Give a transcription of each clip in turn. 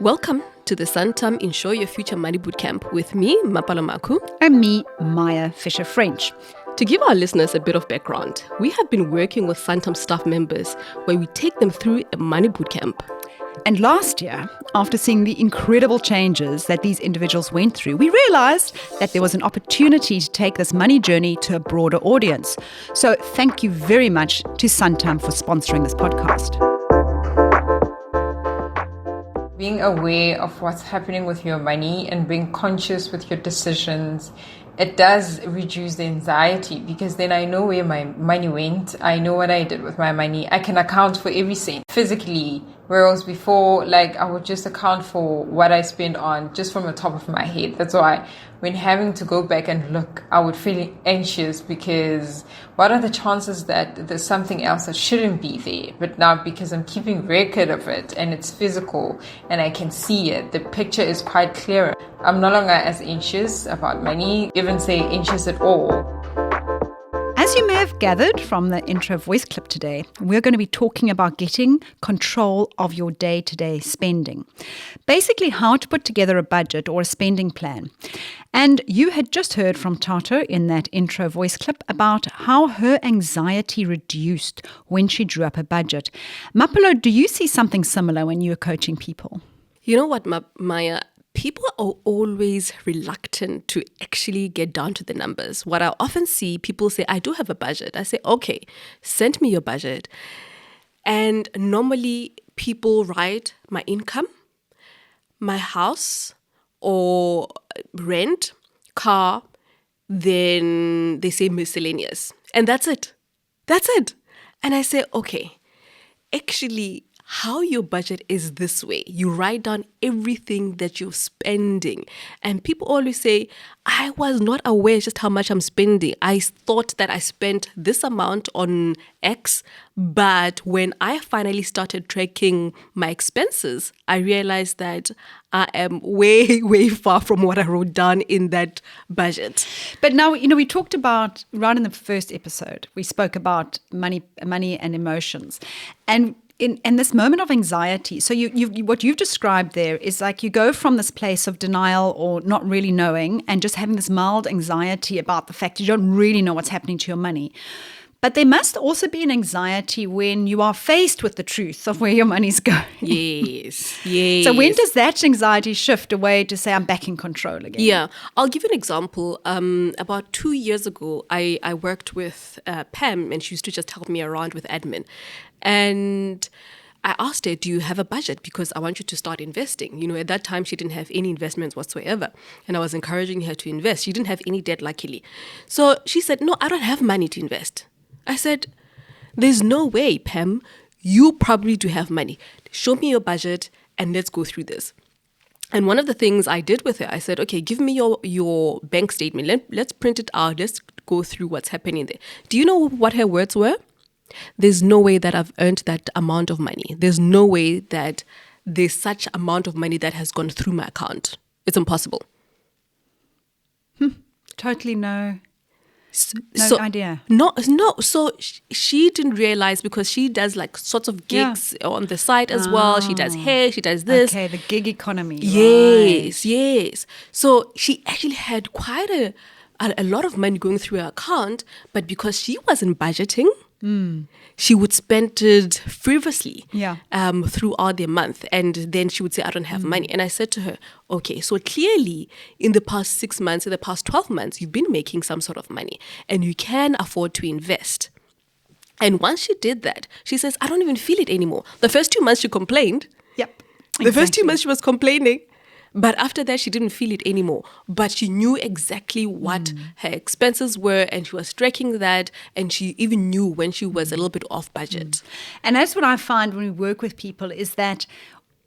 Welcome to the Santam Insure Your Future Money Bootcamp with me, Mapalomaku. And me, Maya Fisher-French. To give our listeners a bit of background, we have been working with Santam staff members where we take them through a money bootcamp. And last year, after seeing the incredible changes that these individuals went through, we realized that there was an opportunity to take this money journey to a broader audience. So thank you very much to Santam for sponsoring this podcast. Being aware of what's happening with your money and being conscious with your decisions, it does reduce the anxiety because then I know where my money went. I know what I did with my money. I can account for every cent physically. Whereas before, I would just account for what I spend on just from the top of my head. That's why when having to go back and look, I would feel anxious because what are the chances that there's something else that shouldn't be there? But now because I'm keeping record of it and it's physical and I can see it, the picture is quite clearer. I'm no longer as anxious about money, even say anxious at all. As you may have gathered from the intro voice clip today, we're going to be talking about getting control of your day-to-day spending. Basically, how to put together a budget or a spending plan. And you had just heard from Tato in that intro voice clip about how her anxiety reduced when she drew up a budget. Mapalo, do you see something similar when you are coaching people? You know what, Maya? People are always reluctant to actually get down to the numbers. What I often see, people say, I do have a budget. I say, okay, send me your budget. And normally people write my income, my house or rent, car, then they say miscellaneous. And that's it. That's it. And I say, okay, actually, how your budget is this way. You write down everything that you're spending. And people always say, I was not aware just how much I'm spending. I thought that I spent this amount on X, but when I finally started tracking my expenses, I realized that I am way, way far from what I wrote down in that budget. But now, we talked about, right in the first episode, we spoke about money and emotions. And in this moment of anxiety, so what you've described there is like you go from this place of denial or not really knowing and just having this mild anxiety about the fact you don't really know what's happening to your money. But there must also be an anxiety when you are faced with the truth of where your money's going. Yes. So when does that anxiety shift away to say, I'm back in control again? Yeah. I'll give you an example. About 2 years ago, I worked with Pam, and she used to just help me around with admin. And I asked her, do you have a budget? Because I want you to start investing. At that time, she didn't have any investments whatsoever. And I was encouraging her to invest. She didn't have any debt, luckily. So she said, no, I don't have money to invest. I said, there's no way, Pam. You probably do have money. Show me your budget and let's go through this. And one of the things I did with her, I said, okay, give me your bank statement. Let's print it out. Let's go through what's happening there. Do you know what her words were? There's no way that I've earned that amount of money. There's no way that there's such amount of money that has gone through my account. It's impossible. Totally no idea. No. So she didn't realize because she does sorts of gigs on the side as well. She does hair, she does this. Okay, the gig economy. Yes, right. yes. So she actually had quite a lot of money going through her account, but because she wasn't budgeting, she would spend it frivolously throughout the month. And then she would say, I don't have money. And I said to her, okay, so clearly in the past 6 months, in the past 12 months, you've been making some sort of money and you can afford to invest. And once she did that, she says, I don't even feel it anymore. The first 2 months she complained. Yep. The first 2 months she was complaining. But after that, she didn't feel it anymore. But she knew exactly what her expenses were, and she was tracking that, and she even knew when she was a little bit off budget. And that's what I find when we work with people is that,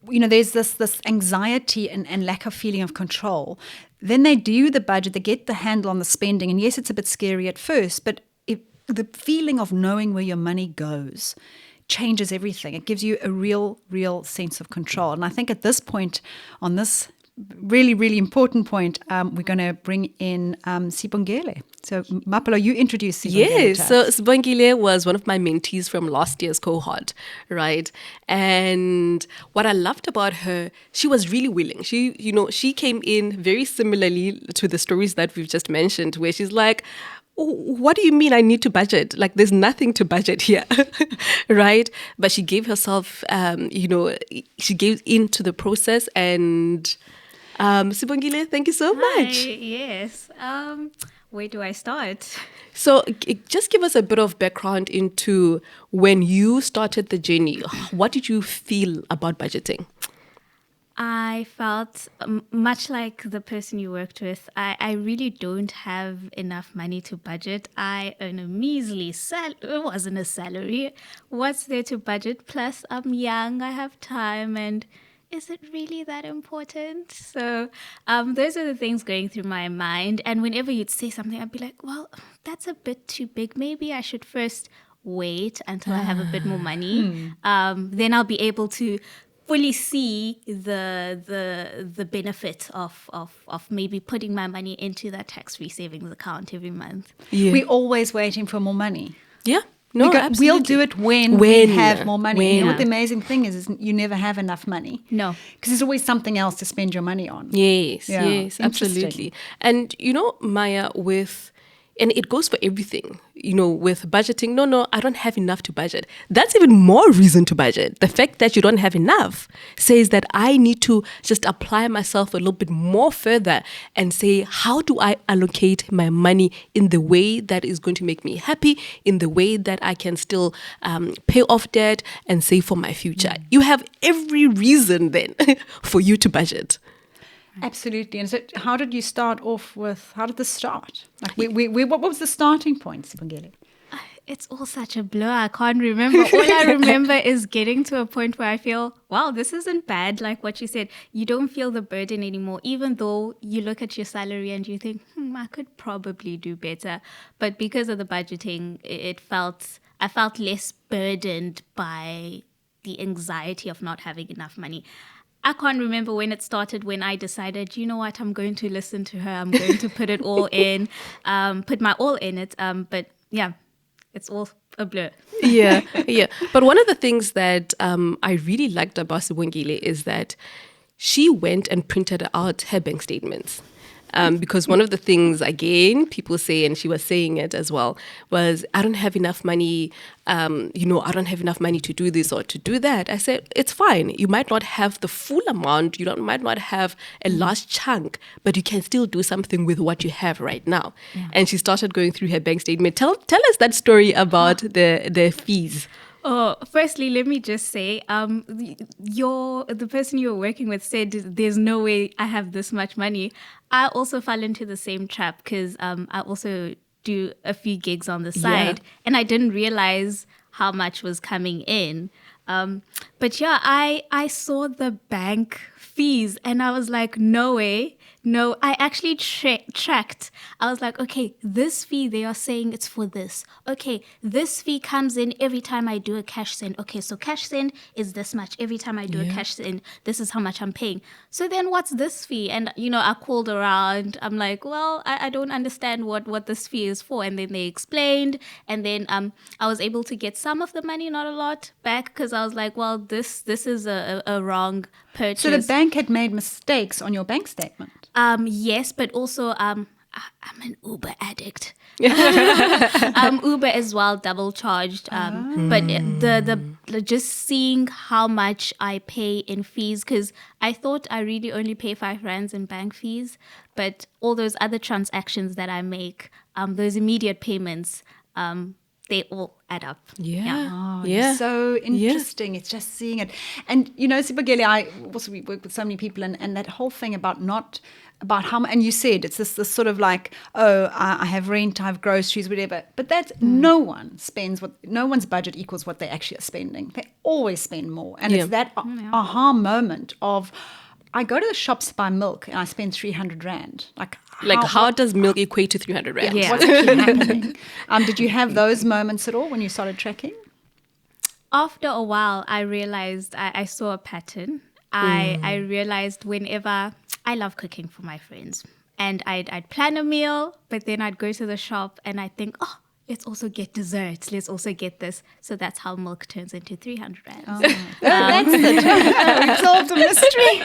there's this anxiety and lack of feeling of control. Then they do the budget, they get the handle on the spending, and yes, it's a bit scary at first, but the feeling of knowing where your money goes changes everything. It gives you a real sense of control. And I think at this point on this really, really important point. We're going to bring in Sibongile. So, Mapelo, you introduced Sibongile Yes, to so us. Sibongile was one of my mentees from last year's cohort, right? And what I loved about her, she was really willing. She came in very similarly to the stories that we've just mentioned, where she's like, what do you mean I need to budget? Like, there's nothing to budget here, right? But she gave herself, she gave into the process. And Sibongile, thank you so Hi, much. yes. Where do I start? So just give us a bit of background into when you started the journey. What did you feel about budgeting? I felt much like the person you worked with. I really don't have enough money to budget. I earn a measly it wasn't a salary. What's there to budget? Plus, I'm young, I have time, and is it really that important? So those are the things going through my mind. And whenever you'd say something, I'd be like, well, that's a bit too big. Maybe I should first wait until I have a bit more money. Then I'll be able to fully see the benefit of maybe putting my money into that tax-free savings account every month. Yeah. We're always waiting for more money. Yeah. No, absolutely. We'll do it when we have more money. You know what the amazing thing is you never have enough money. No. Because there's always something else to spend your money on. Yes, Yeah, yes, interesting. absolutely. And Maya, and it goes for everything, with budgeting. No, I don't have enough to budget. That's even more reason to budget. The fact that you don't have enough says that I need to just apply myself a little bit more further and say, how do I allocate my money in the way that is going to make me happy, in the way that I can still pay off debt and save for my future? You have every reason then for you to budget. Absolutely. And so how did you start off with, how did this start? Like what was the starting point, Sibongile? It's all such a blur. I can't remember. All I remember is getting to a point where I feel, wow, this isn't bad. Like what you said, you don't feel the burden anymore, even though you look at your salary and you think, I could probably do better. But because of the budgeting, I felt less burdened by the anxiety of not having enough money. I can't remember when it started, when I decided, you know what, I'm going to listen to her. I'm going to put it all in, put my all in it. But yeah, it's all a blur. Yeah. But one of the things that I really liked about Sibongile is that she went and printed out her bank statements. Because one of the things, again, people say, and she was saying it as well, was, I don't have enough money, I don't have enough money to do this or to do that. I said, it's fine. You might not have the full amount. Might not have a large chunk, but you can still do something with what you have right now. Yeah. And she started going through her bank statement. Tell us that story about the fees. Oh, firstly, let me just say, the person you were working with said, there's no way I have this much money. I also fell into the same trap because I also do a few gigs on the side, and I didn't realize how much was coming in. But yeah, I saw the bank fees and I was like, no way. No, I actually tracked. I was like, okay, this fee, they are saying it's for this. Okay, this fee comes in every time I do a cash send. Okay, so cash send is this much. Every time I do a cash send, this is how much I'm paying. So then what's this fee? And, I called around. I'm like, well, I don't understand what this fee is for. And then they explained. And then I was able to get some of the money, not a lot, back because I was like, well, this is a wrong purchase. So the bank had made mistakes on your bank statement? Yes, but also I'm an Uber addict. Uber as well, double charged. But the just seeing how much I pay in fees, because I thought I really only pay R5 in bank fees, but all those other transactions that I make, those immediate payments, they all add up. It's so interesting. It's just seeing it. And, Sibongile, I also work with so many people, and that whole thing about how much, and you said it's this sort of like, I have rent, I have groceries, whatever. But that's no one's budget equals what they actually are spending. They always spend more. And it's that aha moment of, I go to the shops to buy milk and I spend 300 Rand. How does milk equate to 300 Rand? Yeah. What's actually happening? Did you have those moments at all when you started tracking? After a while, I realized I saw a pattern. I realized whenever I love cooking for my friends. And I'd plan a meal, but then I'd go to the shop and I'd think, oh, let's also get desserts. Let's also get this. So that's how milk turns into 300 rands. That's it. We've solved the mystery.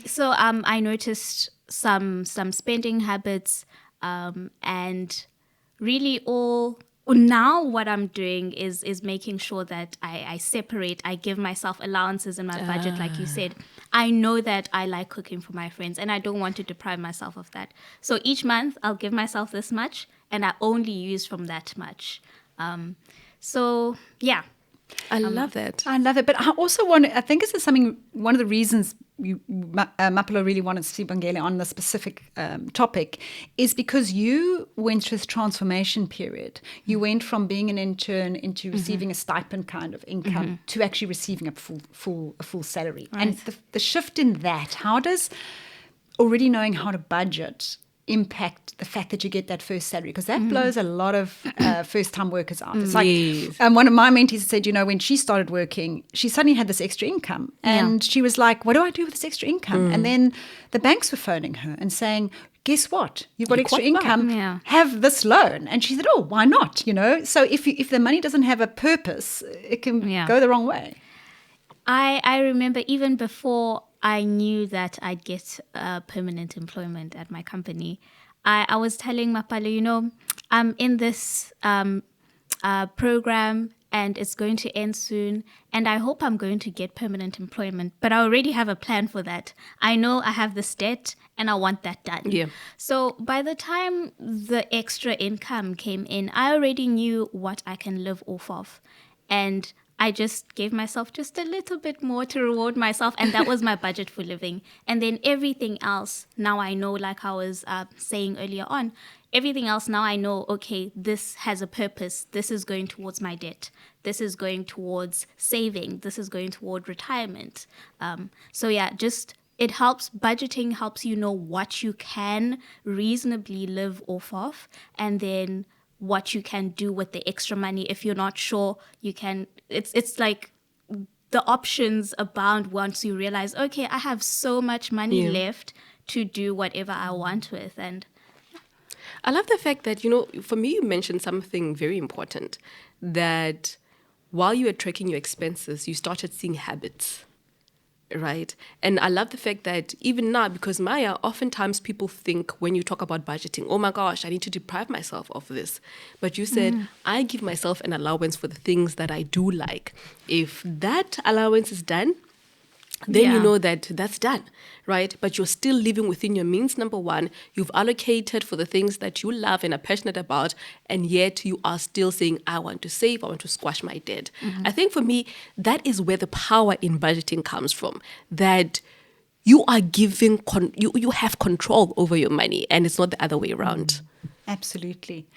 So I noticed some spending habits, and really now what I'm doing is making sure that I separate. I give myself allowances in my budget, like you said. I know that I like cooking for my friends, and I don't want to deprive myself of that. So each month I'll give myself this much, and I only use from that much. So yeah. I love that. I love it. But I also I think this is something, one of the reasons Mapelo really wanted to see Bangele on the specific topic is because you went through this transformation period. You went from being an intern into receiving a stipend kind of income to actually receiving a full salary. Right. And the shift in that, how does already knowing how to budget impact the fact that you get that first salary? Because that blows a lot of first-time workers out. It's like one of my mentees said, when she started working, she suddenly had this extra income. And she was like, what do I do with this extra income? And then the banks were phoning her and saying, guess what? You've got extra income. Yeah. Have this loan. And she said, oh, why not? So if the money doesn't have a purpose, it can go the wrong way. I remember even before I knew that I'd get permanent employment at my company, I was telling Mapalo, I'm in this program and it's going to end soon, and I hope I'm going to get permanent employment, but I already have a plan for that. I know I have this debt and I want that done. Yeah. So by the time the extra income came in, I already knew what I can live off of. And I just gave myself just a little bit more to reward myself. And that was my budget for living. And then everything else, now I know, like I was saying earlier on, everything else now I know, okay, this has a purpose. This is going towards my debt. This is going towards saving. This is going toward retirement. So yeah, it helps. Budgeting helps you know what you can reasonably live off of. And then what you can do with the extra money. If you're not sure, you can, it's like the options abound once you realize, okay, I have so much money left to do whatever I want with. And I love the fact that, for me, you mentioned something very important, that while you were tracking your expenses, you started seeing habits. Right. And I love the fact that even now, because Maya, oftentimes people think when you talk about budgeting, oh my gosh, I need to deprive myself of this. But you said, I give myself an allowance for the things that I do like. If that allowance is done, then you know that that's done, right? But you're still living within your means, number one. You've allocated for the things that you love and are passionate about, and yet you are still saying, I want to save, I want to squash my debt. I think for me, that is where the power in budgeting comes from, that you are giving, you have control over your money, and it's not the other way around. Absolutely.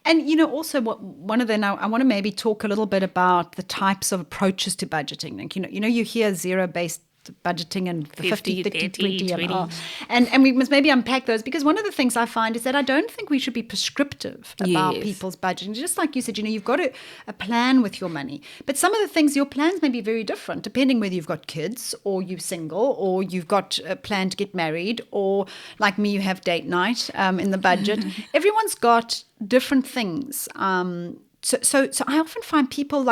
And, also now I want to maybe talk a little bit about the types of approaches to budgeting. Like, you hear zero-based budgeting and the 50, 30, 20. And we must maybe unpack those, because one of the things I find is that I don't think we should be prescriptive about people's budgeting. Just like you said, you've got a plan with your money. But some of the things, your plans may be very different depending whether you've got kids or you're single or you've got a plan to get married, or like me, you have date night in the budget. Everyone's got different things. So I often find people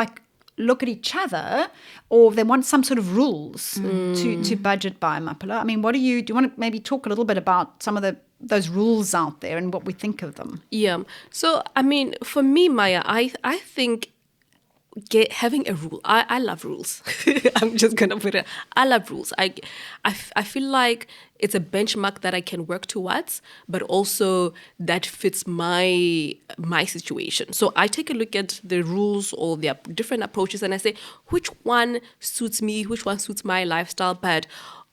look at each other, or they want some sort of rules to budget by, Mapelo. I mean, do you want to maybe talk a little bit about some of those rules out there and what we think of them? Yeah. So, I mean, for me, Maya, I think having a rule, I love rules. I'm just going to put it, I love rules. I feel like it's a benchmark that I can work towards, but also that fits my situation. So I take a look at the rules or the different approaches and I say, which one suits me, which one suits my lifestyle? But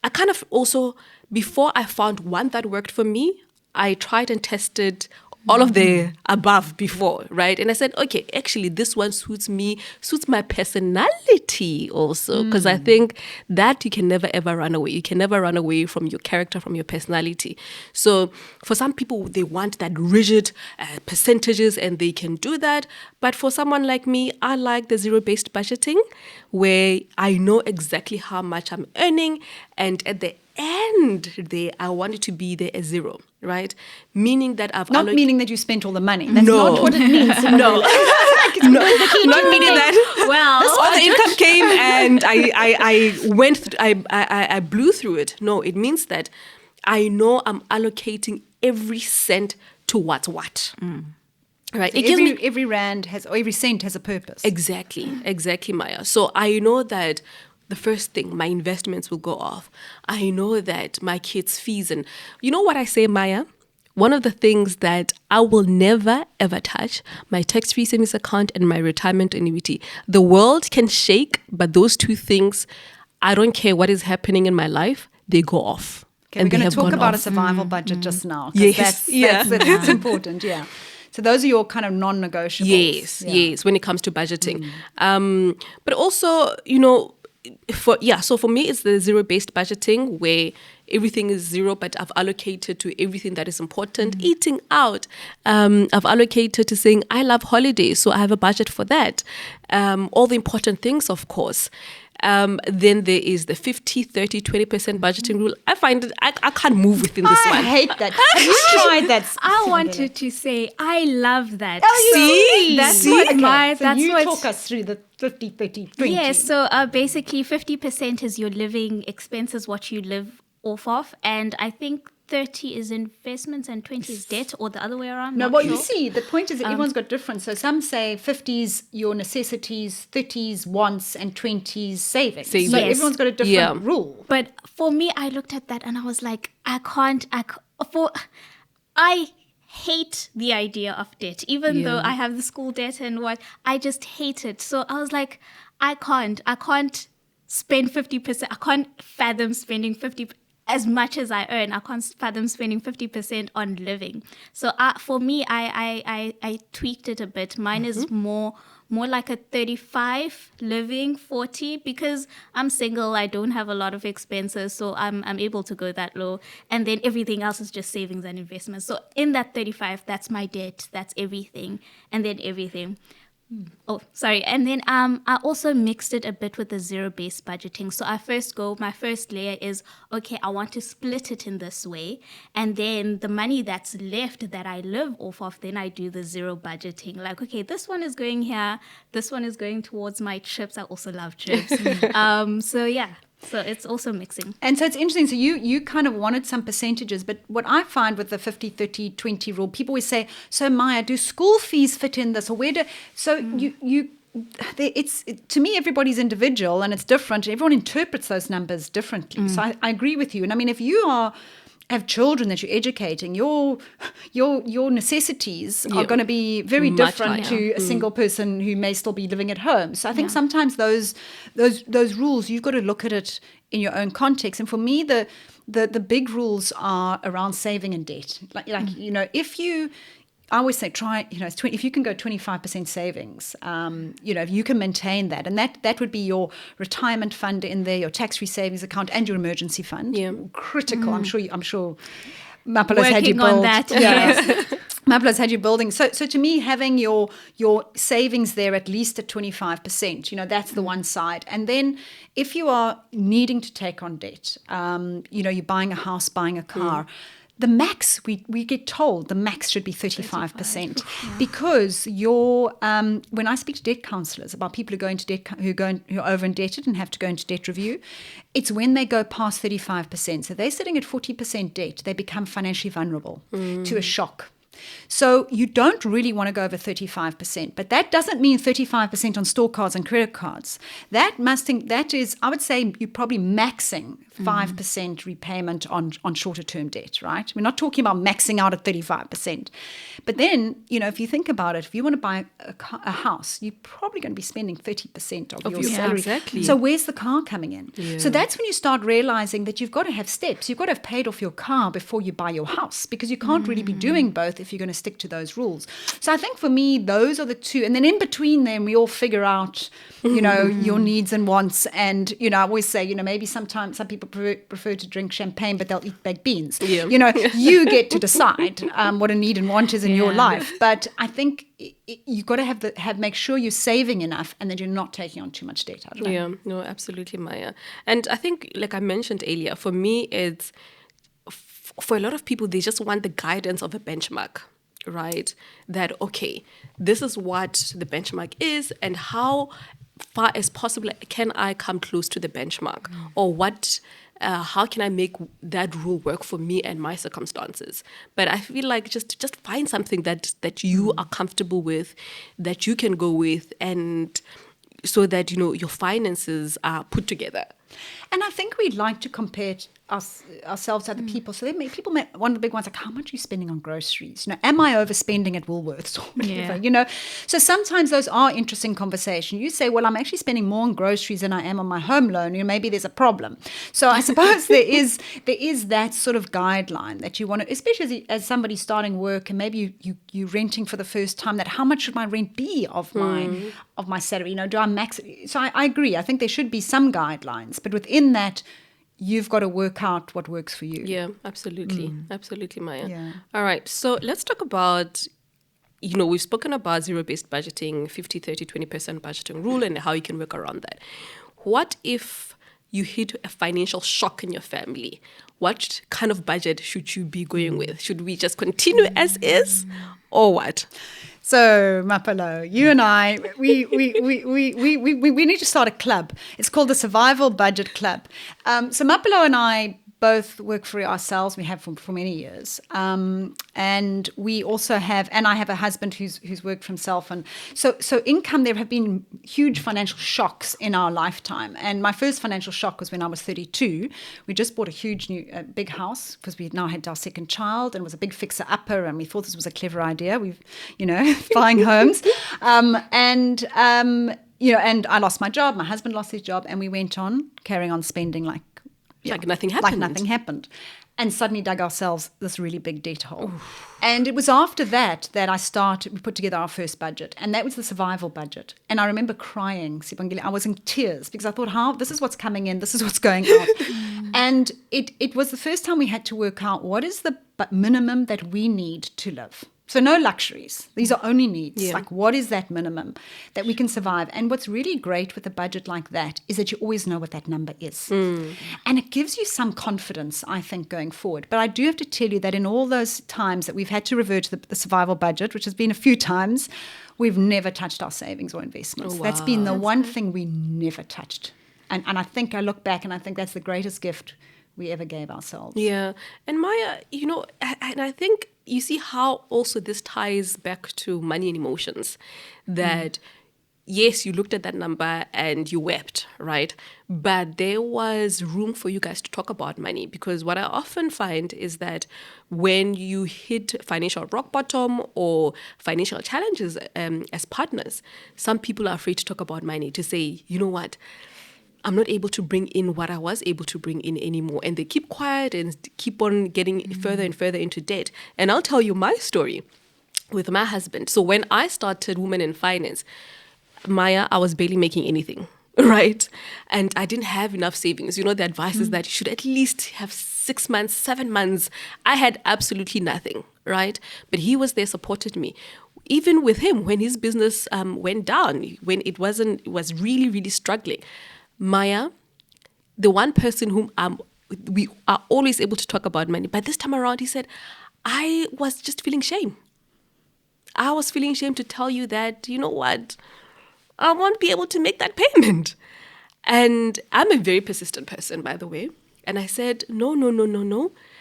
I kind of also, before I found one that worked for me, I tried and tested all of the above before, right? And I said, okay, actually, this one suits me, suits my personality also. Because I think that you can never, ever run away. You can never run away from your character, from your personality. So for some people, they want that rigid percentages and they can do that. But for someone like me, I like the zero-based budgeting, where I know exactly how much I'm earning. And at the end there, I want it to be there as zero, right? Meaning that I've Not meaning that you spent all the money. That's No. not what it means. No, not meaning that. Well, All the income came and I went, I blew through it. No, it means that I know I'm allocating every cent towards what. Right. It gives me Every rand has, or every cent has a purpose. Exactly, Maya. So I know that the first thing, my investments will go off. I know that my kids' fees, and you know what I say, Maya? One of the things that I will never ever touch, my tax-free savings account and my retirement annuity. The world can shake, but those two things, I don't care what is happening in my life, they go off. Okay, And we're they going have to talk gone about a off. survival budget just now. 'Cause Yes, that's important, yeah. So those are your kind of non-negotiables. Yes, Yeah. yes, when it comes to budgeting. But also, so for me, it's the zero-based budgeting where everything is zero, but I've allocated to everything that is important. Eating out, I've allocated to saying, I love holidays, so I have a budget for that. All the important things, of course. Then there is the 50, 30, 20% budgeting rule. I find it, I can't move within this I one. hate that. Have you tried that? I wanted to say I love that. See? That's See? what Okay, my so that's you what talk us through the 50, 30, 20. Yes, so basically 50% is your living expenses, what you live off of, and I think 30 is investments and 20 is debt, or the other way around. No, not well, sure. you see, the point is that everyone's got different. So some say 50s your necessities, 30s wants, and 20s savings. So Savings. Yes. everyone's got a different Yeah. rule. But for me, I looked at that and I was like, I hate the idea of debt, even though I have the school debt and what, I just hate it. So I was like, I can't spend 50%. I can't fathom spending 50%. As much as I earn, I can't fathom spending 50% on living. So for me, I tweaked it a bit. Mine is more like a 35 living, 40, because I'm single. I don't have a lot of expenses, so I'm able to go that low. And then everything else is just savings and investments. So in that 35, that's my debt. That's everything, and then everything. Oh, sorry. And then I also mixed it a bit with the zero-based budgeting. So my first layer is, okay, I want to split it in this way. And then the money that's left that I live off of, then I do the zero budgeting. Like, okay, this one is going here. This one is going towards my trips. I also love trips. So yeah. So it's also mixing. And so it's interesting. So you kind of wanted some percentages, but what I find with the 50, 30, 20 rule, people always say, so Maya, do school fees fit in this? Or where do, so to me, everybody's individual and it's different. Everyone interprets those numbers differently. So I agree with you. And I mean, if you have children that you're educating, your necessities are going to be very Much different higher. to a single person who may still be living at home. So I think sometimes those rules, you've got to look at it in your own context. And for me, the big rules are around saving and debt. Like I always say, if you can go 25% savings, if you can maintain that, and that would be your retirement fund in there, your tax-free savings account, and your emergency fund. Yeah. Critical. I'm sure Mapolo's had you Working on build. that, Yeah. Mapolo's had you building. So to me, having your savings there at least at 25%, that's the one side. And then if you are needing to take on debt, you're buying a house, buying a car. The max, we get told the max should be 35%, because when I speak to debt counselors about people who go into debt, who are over indebted and have to go into debt review, it's when they go past 35%. So they're sitting at 40% debt, they become financially vulnerable to a shock. So you don't really want to go over 35%, but that doesn't mean 35% on store cards and credit cards. That is, I would say, you're probably maxing 5% repayment on shorter term debt, right? We're not talking about maxing out at 35%. But then, if you think about it, if you want to buy a house, you're probably going to be spending 30% of your salary. Exactly. So where's the car coming in? Yeah. So that's when you start realizing that you've got to have steps. You've got to have paid off your car before you buy your house, because you can't really be doing both if if you're going to stick to those rules. So I think for me, those are the two. And then in between them, we all figure out, your needs and wants. And, I always say, maybe sometimes some people prefer to drink champagne, but they'll eat baked beans. Yeah. You get to decide what a need and want is in your life. But I think you've got to make sure you're saving enough and that you're not taking on too much debt. I don't know. Yeah, no, absolutely, Maya. And I think, like I mentioned earlier, for me, it's for a lot of people, they just want the guidance of a benchmark, right? That, okay, this is what the benchmark is and how far as possible can I come close to the benchmark, or how can I make that rule work for me and my circumstances? But I feel like just find something that you are comfortable with, that you can go with, and so that your finances are put together. And I think we'd like to compare ourselves to other people. So one of the big ones, like, how much are you spending on groceries? Am I overspending at Woolworths or whatever? Yeah. So sometimes those are interesting conversations. You say, well, I'm actually spending more on groceries than I am on my home loan. Maybe there's a problem. So I suppose there is that sort of guideline that you want to, especially as somebody starting work and maybe you're renting for the first time, that how much should my rent be of my salary? Do I max it? So I agree. I think there should be some guidelines, but within that, you've got to work out what works for you. Yeah, absolutely. Absolutely, Maya. Yeah. All right. So let's talk about, we've spoken about zero-based budgeting, 50, 30, 20% budgeting rule and how you can work around that. What if you hit a financial shock in your family? What kind of budget should you be going with? Should we just continue as is or what? So, Mapelo, you and I, we need to start a club. It's called the Survival Budget Club. So Mapelo and I both work for ourselves. We have for many years. And we also have, and I have a husband who's worked for himself. And so income, there have been huge financial shocks in our lifetime. And my first financial shock was when I was 32. We just bought a huge new big house because we now had our second child, and it was a big fixer-upper, and we thought this was a clever idea. We've, buying homes. And I lost my job. My husband lost his job, and we went on carrying on spending like nothing happened. Like nothing happened. And suddenly dug ourselves this really big debt hole. And it was after that we put together our first budget. And that was the survival budget. And I remember crying, Sibongile. I was in tears because I thought, this is what's coming in, this is what's going out. And it was the first time we had to work out what is the minimum that we need to live. So no luxuries. These are only needs. Yeah. Like, what is that minimum that we can survive? And what's really great with a budget like that is that you always know what that number is. And it gives you some confidence, I think, going forward. But I do have to tell you that in all those times that we've had to revert to the survival budget, which has been a few times, we've never touched our savings or investments. Oh, wow. That's been the one thing we never touched. And I think I look back and I think that's the greatest gift we ever gave ourselves. Yeah. And Maya, and I think you see how also this ties back to money and emotions, that yes, you looked at that number and you wept, right? But there was room for you guys to talk about money, because what I often find is that when you hit financial rock bottom or financial challenges as partners, some people are afraid to talk about money, to say, you know what, I'm not able to bring in what I was able to bring in anymore. And they keep quiet and keep on getting further and further into debt. And I'll tell you my story with my husband. So when I started Women in Finance, Maya, I was barely making anything, right? And I didn't have enough savings. The advice is that you should at least have 6 months, 7 months. I had absolutely nothing, right? But he was there, supported me. Even with him, when his business went down, when it was really, really struggling, Maya, the one person whom we are always able to talk about money, but this time around he said, I was just feeling shame. I was feeling shame to tell you that, you know what, I won't be able to make that payment. And I'm a very persistent person, by the way. And I said, no.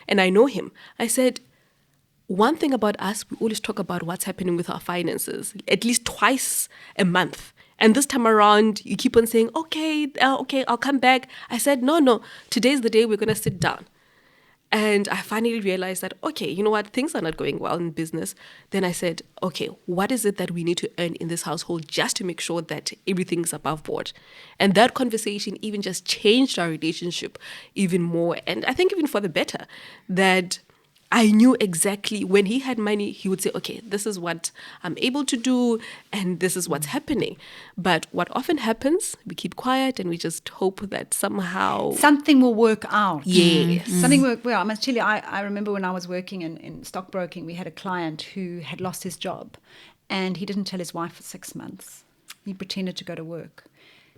And I know him. I said, one thing about us, we always talk about what's happening with our finances, at least twice a month. And this time around, you keep on saying, okay, I'll come back. I said, no, today's the day we're going to sit down. And I finally realized that, okay, you know what, things are not going well in business. Then I said, okay, what is it that we need to earn in this household just to make sure that everything's above board? And that conversation even just changed our relationship even more. And I think even for the better, that I knew exactly when he had money, he would say, okay, this is what I'm able to do and this is what's happening. But what often happens, we keep quiet and we just hope that somehow something will work out. Yes. Something work well. I must tell you, I remember when I was working in stockbroking, we had a client who had lost his job and he didn't tell his wife for 6 months. He pretended to go to work.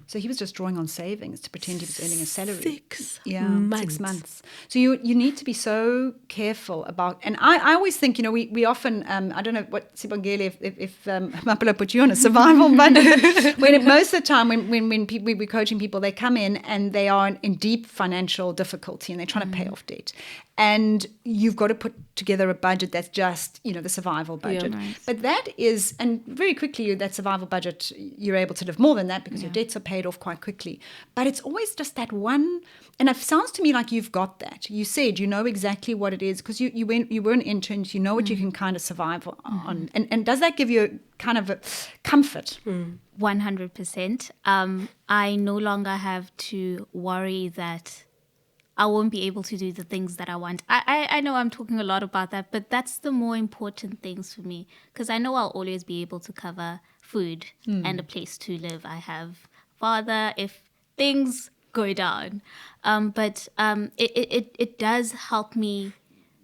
So he was just drawing on savings to pretend he was earning a salary. 6 months. 6 months. So you need to be so careful about, and I always think, we often, I don't know what Sibongile, if Mapula put you on a survival budget, most of the time when we're coaching people, they come in and they are in deep financial difficulty and they're trying to pay off debt. And you've got to put together a budget that's just, the survival budget. Right. But that is, and very quickly, that survival budget, you're able to live more than that because your debts are paid off quite quickly. But it's always just that one, and it sounds to me like you've got that. You said you know exactly what it is because you were an intern, you know what you can kind of survive on. And does that give you a kind of a comfort? 100%. I no longer have to worry that I won't be able to do the things that I want. I know I'm talking a lot about that, but that's the more important things for me because I know I'll always be able to cover food and a place to live. I have father if things go down. But it does help me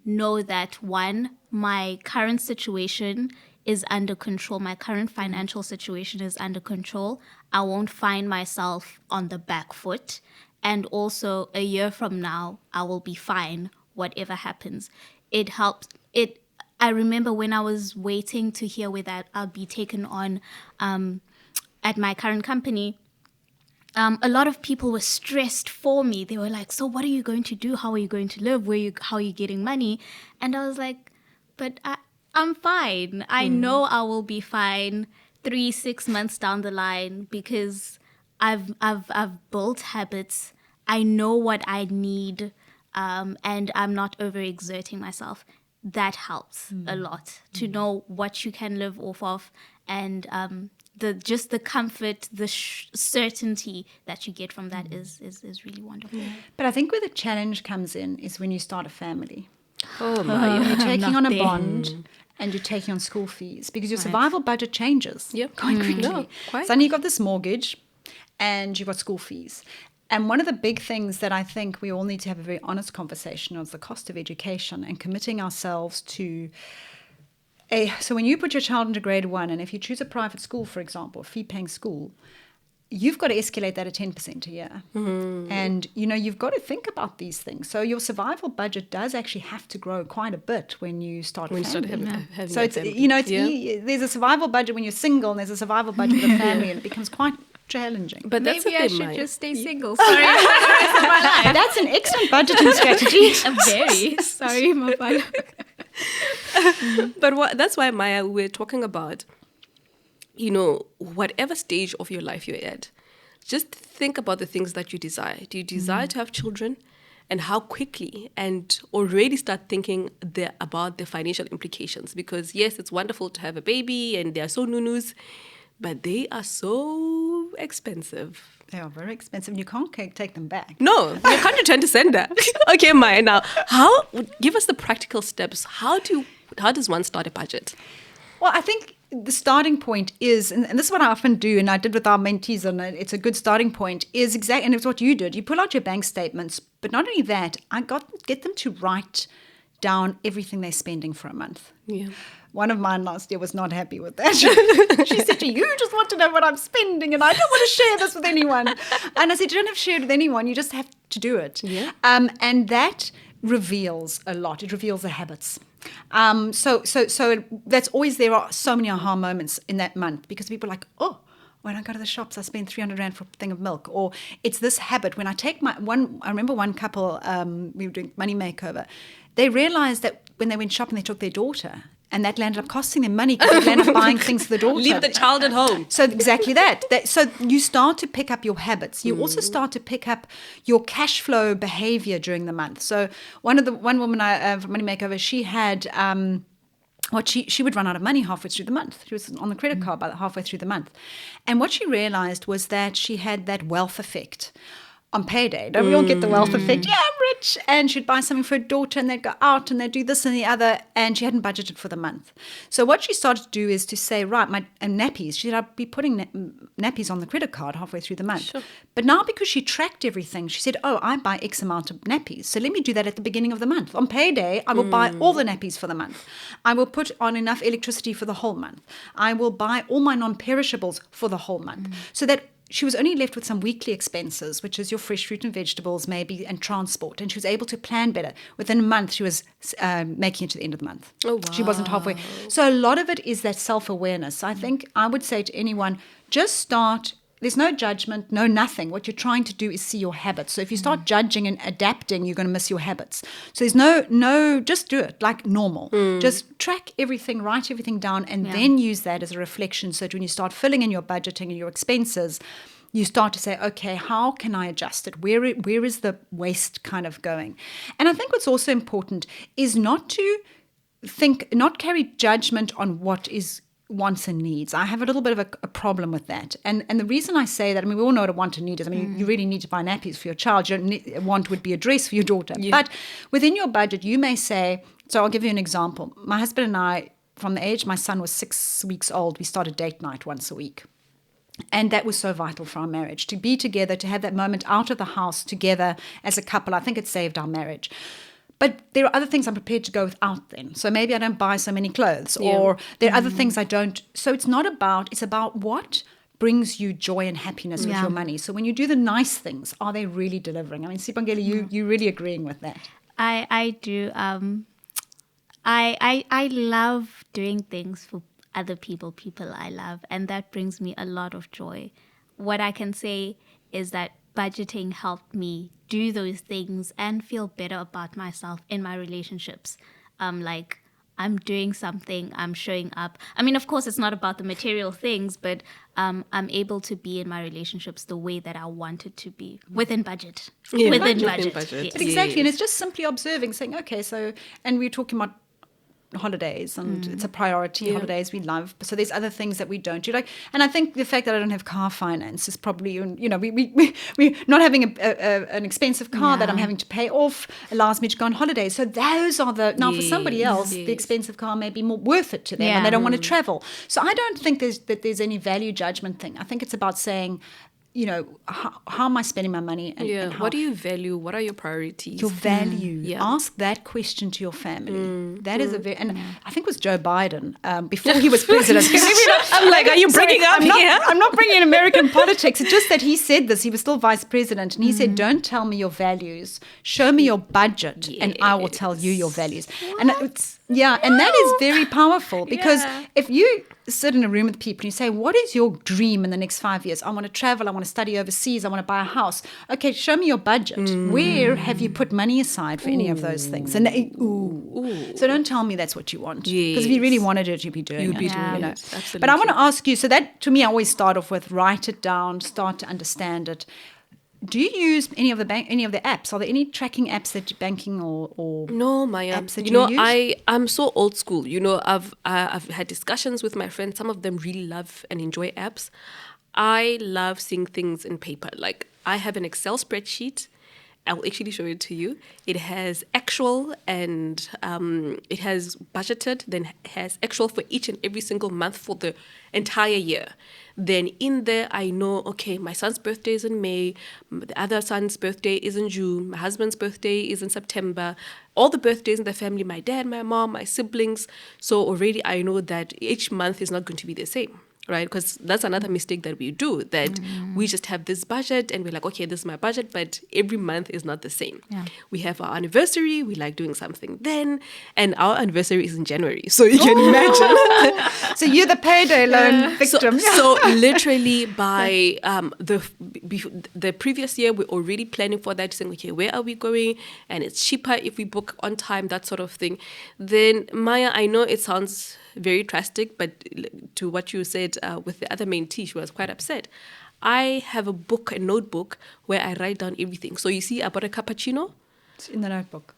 know that, one, my current situation is under control. My current financial situation is under control. I won't find myself on the back foot. And also, a year from now, I will be fine, whatever happens. It helps. I remember when I was waiting to hear whether I'll be taken on at my current company, a lot of people were stressed for me. They were like, so what are you going to do? How are you going to live? How are you getting money? And I was like, but I'm fine. I know I will be fine 3-6 months down the line because I've built habits. I know what I need, and I'm not overexerting myself. That helps a lot to know what you can live off of, and the comfort, the certainty that you get from that is really wonderful. But I think where the challenge comes in is when you start a family. Oh my! You're taking on a there. bond and you're taking on school fees because your survival budget changes quite quickly. No, quite. Suddenly you've got this mortgage and you've got school fees. And one of the big things that I think we all need to have a very honest conversation is the cost of education and committing ourselves to so when you put your child into grade 1, and if you choose a private school, for example, a fee-paying school, you've got to escalate that at 10% a year. And, you've got to think about these things. So your survival budget does actually have to grow quite a bit when you start a family. Having So a it's, family. there's a survival budget when you're single and there's a survival budget with a family and it becomes quite challenging. But that's Maybe the I thing, should Maya. just stay single. Sorry, for the rest of my life. That's an excellent budgeting strategy. I'm very sorry, Mapala. But that's why, Maya, we're talking about, whatever stage of your life you're at, just think about the things that you desire. Do you desire to have children? And how quickly, and already start thinking about the financial implications. Because yes, it's wonderful to have a baby and they are so nunus, but they are so expensive. They are very expensive and you can't take them back. No, you can't return to sender. Okay, Maya, now, give us the practical steps. How does one start a budget? Well, I think the starting point is, and this is what I often do, and I did with our mentees, and it's a good starting point, is exactly, and it's what you did. You pull out your bank statements, but not only that, get them to write down everything they're spending for a month. Yeah. One of mine last year was not happy with that. She said, you just want to know what I'm spending and I don't want to share this with anyone. And I said, you don't have to share it with anyone. You just have to do it. Yeah. And that reveals a lot. It reveals the habits. So that's always, there are so many aha moments in that month because people are like, oh, when I go to the shops, I spend 300 Rand for a thing of milk. Or it's this habit. When I take I remember one couple, we were doing money makeover. They realized that when they went shopping, they took their daughter. And that landed up costing them money because they landed up buying things for the daughter. Leave the child at home. So exactly that. So you start to pick up your habits. You also start to pick up your cash flow behavior during the month. So one woman from Money Makeover, she had she would run out of money halfway through the month. She was on the credit card by halfway through the month. And what she realized was that she had that wealth effect on payday. Don't we all get the wealth effect? Yeah, I'm rich. And she'd buy something for her daughter and they'd go out and they'd do this and the other. And she hadn't budgeted for the month. So what she started to do is to say, right, and nappies. She said, I'd be putting nappies on the credit card halfway through the month. Sure. But now because she tracked everything, she said, oh, I buy X amount of nappies. So let me do that at the beginning of the month. On payday, I will buy all the nappies for the month. I will put on enough electricity for the whole month. I will buy all my non-perishables for the whole month. So that she was only left with some weekly expenses, which is your fresh fruit and vegetables, maybe, and transport. And she was able to plan better. Within a month, she was making it to the end of the month. Oh, wow. She wasn't halfway. So a lot of it is that self-awareness. I think I would say to anyone, just start. There's no judgment, no nothing. What you're trying to do is see your habits. So if you start judging and adapting, you're going to miss your habits. So there's no, just do it like normal. Just track everything, write everything down, and then use that as a reflection. So that when you start filling in your budgeting and your expenses, you start to say, okay, how can I adjust it? Where is the waste kind of going? And I think what's also important is not carry judgment on what is wants and needs. I have a little bit of a problem with that. And the reason I say that, I mean, we all know what a want and need is. I mean, you really need to buy nappies for your child. A want would be a dress for your daughter. Yeah. But within your budget, you may say, so I'll give you an example. My husband and I, from the age my son was 6 weeks old, we started date night once a week. And that was so vital for our marriage. To be together, to have that moment out of the house together as a couple, I think it saved our marriage. But there are other things I'm prepared to go without then. So maybe I don't buy so many clothes, or there are other things I don't. So it's about what brings you joy and happiness with your money. So when you do the nice things, are they really delivering? I mean, Sipangeli, you really agreeing with that? I do. I love doing things for other people I love, and that brings me a lot of joy. What I can say is that budgeting helped me do those things and feel better about myself in my relationships. Like I'm doing something, I'm showing up. I mean, of course, it's not about the material things, but I'm able to be in my relationships the way that I want it to be within budget. Yeah, within budget. Yes. But exactly, and it's just simply observing, saying, okay, so, and we're talking about holidays, and it's a priority. Holidays we love, so there's other things that we don't do. Like, and I think the fact that I don't have car finance is probably, we're not having an expensive car that I'm having to pay off allows me to go on holidays. So those are for somebody else, the expensive car may be more worth it to them, and they don't want to travel. So I don't think there's any value judgment thing. I think it's about saying, how am I spending my money? And what do you value? What are your priorities? Your value. Ask that question to your family. That is and I think it was Joe Biden before he was president. I'm like, are you bringing up here? I'm not bringing in American politics. It's just that he said this. He was still vice president, and he said, "Don't tell me your values. Show me your budget, and I will tell you your values." What? And and that is very powerful because if you sit in a room with people and you say, what is your dream in the next 5 years? I want to travel. I want to study overseas. I want to buy a house. Okay, show me your budget. Where have you put money aside for any of those things? And so don't tell me that's what you want. Because if you really wanted it, you'd be doing it. Absolutely. But I want to ask you, so that to me, I always start off with write it down, start to understand it. Do you use any of the apps? Are there any tracking apps that banking or no, Maya? Apps that you use? I'm so old school. I've had discussions with my friends. Some of them really love and enjoy apps. I love seeing things in paper. Like I have an Excel spreadsheet. I'll actually show it to you. It has actual and it has budgeted, then has actual for each and every single month for the entire year. Then in there, I know, okay, my son's birthday is in May, the other son's birthday is in June, my husband's birthday is in September, all the birthdays in the family, my dad, my mom, my siblings. So already I know that each month is not going to be the same. Right? Because that's another mistake that we do, that we just have this budget and we're like, okay, this is my budget, but every month is not the same. Yeah. We have our anniversary, we like doing something then, and our anniversary is in January. So you can imagine. So you're the payday loan victim. So literally by the previous year, we're already planning for that, saying, okay, where are we going? And it's cheaper if we book on time, that sort of thing. Then Maya, I know it sounds very drastic, but to what you said with the other mentee, she was quite upset. I have a notebook where I write down everything. So you see, I bought a cappuccino. It's in the notebook.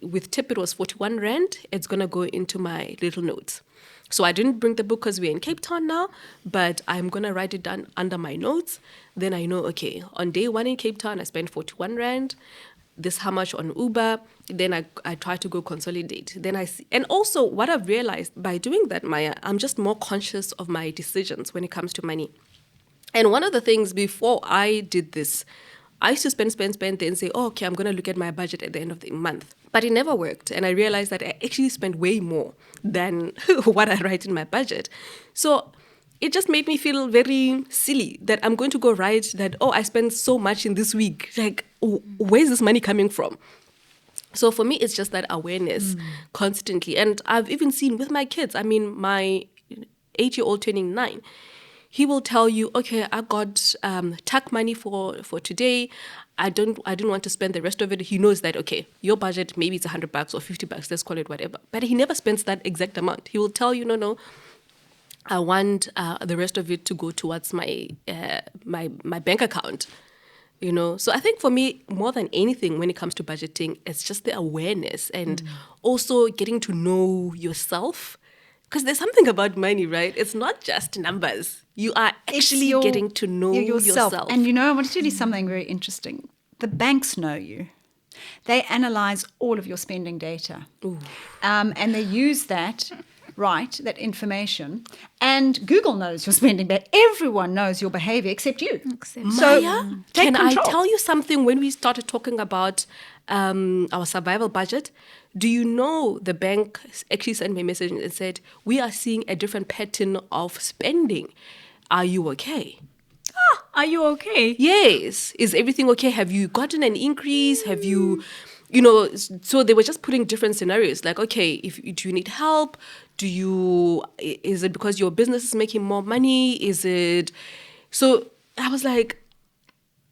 With tip, it was 41 Rand. It's going to go into my little notes. So I didn't bring the book because we're in Cape Town now, but I'm going to write it down under my notes. Then I know, okay, on day 1 in Cape Town, I spent 41 Rand. This how much on Uber. Then I try to go consolidate. Then I see. And also what I've realized by doing that, Maya, I'm just more conscious of my decisions when it comes to money. And one of the things before I did this, I used to spend, then say, oh, okay, I'm going to look at my budget at the end of the month. But it never worked. And I realized that I actually spent way more than what I write in my budget. So it just made me feel very silly that I'm going to go write that, oh, I spent so much in this week. Like, where's this money coming from? So for me, it's just that awareness constantly. And I've even seen with my kids, I mean, my 8-year-old turning 9, he will tell you, okay, I got tax money for today. I didn't want to spend the rest of it. He knows that, okay, your budget, maybe it's $100 or $50, let's call it whatever. But he never spends that exact amount. He will tell you, no, I want the rest of it to go towards my bank account. You know, so I think for me, more than anything, when it comes to budgeting, it's just the awareness and also getting to know yourself. Because there's something about money, right? It's not just numbers. You are actually getting to know yourself. And you know, I want to tell you something very interesting. The banks know you. They analyze all of your spending data. And they use that, right, that information. And Google knows your spending data. Everyone knows your behavior except you. So, Maya, take can control. I tell you something? When we started talking about our survival budget, do you know the bank actually sent me a message and said, we are seeing a different pattern of spending. Are you okay? Are you okay? Yes. Is everything okay? Have you gotten an increase? Have you, so they were just putting different scenarios. Like, okay, do you need help? Is it because your business is making more money? So I was like,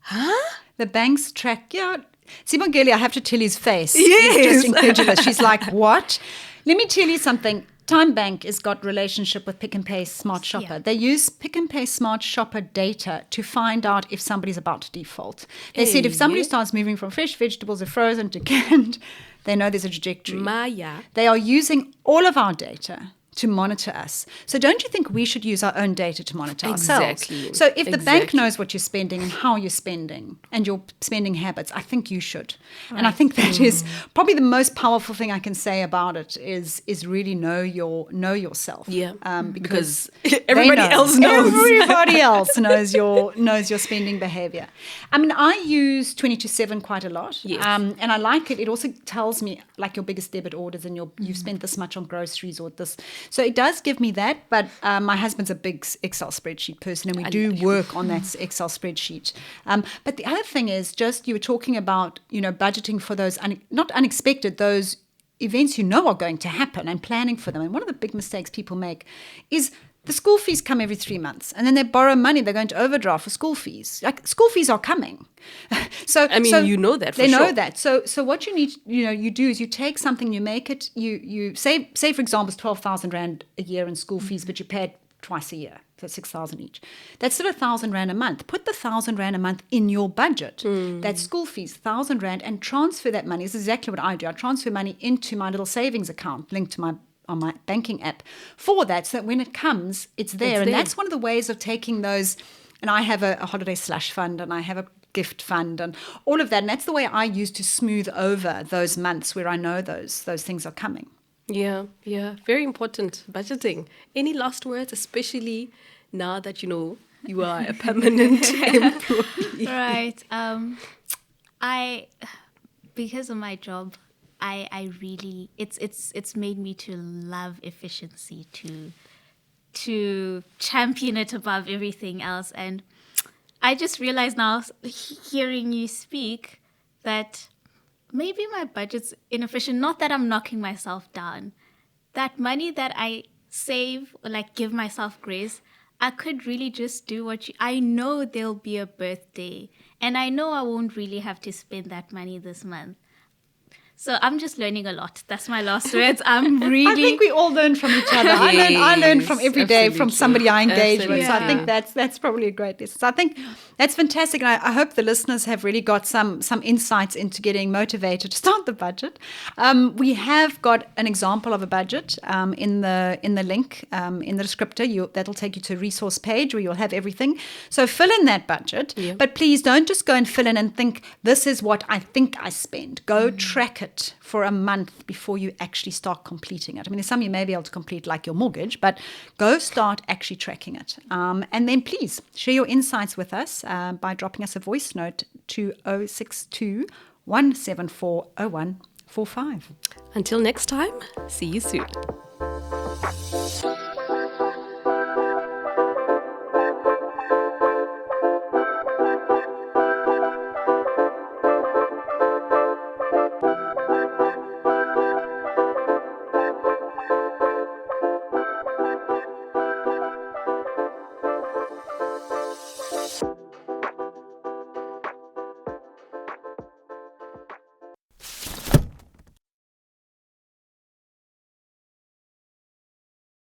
huh? The banks track, Simon Gelly, I have to tell his face. Yes. He's just incredulous. She's like, what? Let me tell you something. Time Bank has got relationship with Pick n Pay Smart Shopper. Yeah. They use Pick n Pay Smart Shopper data to find out if somebody's about to default. They said if somebody starts moving from fresh vegetables or frozen to canned, they know there's a trajectory. Maya. They are using all of our data to monitor us. So don't you think we should use our own data to monitor ourselves? Exactly. So if the bank knows what you're spending and how you're spending and your spending habits, I think you should. Right. And I think that is probably the most powerful thing I can say about it is really know yourself. Yeah. Because everybody else knows. Everybody else knows your spending behavior. I mean, I use 22/7 quite a lot. Yes. And I like it. It also tells me like your biggest debit orders and you've spent this much on groceries or this. So it does give me that, but my husband's a big Excel spreadsheet person, and we do work on that Excel spreadsheet. But the other thing is just you were talking about, budgeting for those, not unexpected, those events are going to happen and planning for them. And one of the big mistakes people make is the school fees come every 3 months, and then they borrow money. They're going to overdraft for school fees. Like school fees are coming. You know that. They know that. So what you need, you do is you take something, you make it. You say for example, it's 12,000 Rand a year in school fees, but you pay it twice a year, so 6,000 each. That's still 1,000 Rand a month. Put the 1,000 Rand a month in your budget. That's school fees, 1,000 Rand, and transfer that money. This is exactly what I do. I transfer money into my little savings account linked to on my banking app for that, so that when it comes, it's there. And that's one of the ways of taking those. And I have a holiday slush fund, and I have a gift fund, and all of that. And that's the way I use to smooth over those months where I know those things are coming. Yeah. Very important, budgeting. Any last words, especially now that you are a permanent employee? Right. Because of my job, I really it's made me to love efficiency, to champion it above everything else. And I just realized now, hearing you speak, that maybe my budget's inefficient. Not that I'm knocking myself down. That money that I save, or like give myself grace, I could really just do I know there'll be a birthday, and I know I won't really have to spend that money this month. So I'm just learning a lot. That's my last words. I'm really. I think we all learn from each other. I learn from every day from somebody I engage with. So I think that's probably a great lesson. So I think that's fantastic. And I hope the listeners have really got some insights into getting motivated to start the budget. We have got an example of a budget in the link in the descriptor. That'll take you to a resource page where you'll have everything. So fill in that budget, but please don't just go and fill in and think, this is what I think I spend. Go track it for a month before you actually start completing it. I mean, there's some you may be able to complete, like your mortgage, but go start actually tracking it. And then please share your insights with us by dropping us a voice note to 062 174 0145. Until next time, see you soon.